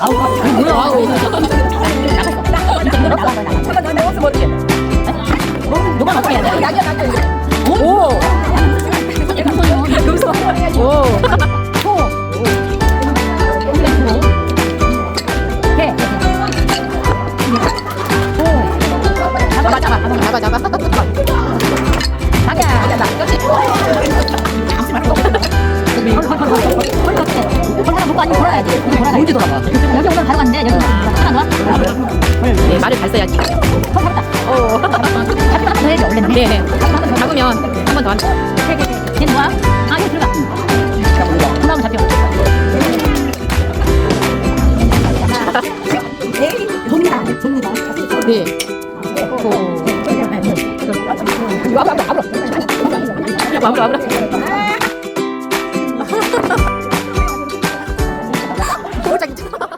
아우, 뭐야, 아우. 잠깐 너 없으면 어떡해? 누가 맞춰야 돼? 낙이야 낙이야. 오! 금손. 오! 잡아. 낙이야. 나 끝이. 홀라가 먹고 아니면 돌아야지. 뭔지 돌아가. 여기 오늘 가져갔는데 여기 하나 더. 네 말을 잘 써야지. 잡았다. 오. 잡으면 한번 더 해야지 원래는. 네. 잡으면 한 번 더. 걔는 뭐야? 아 여기 들어가. 올라오면 잡혀. 돕니다. 네. 와브라.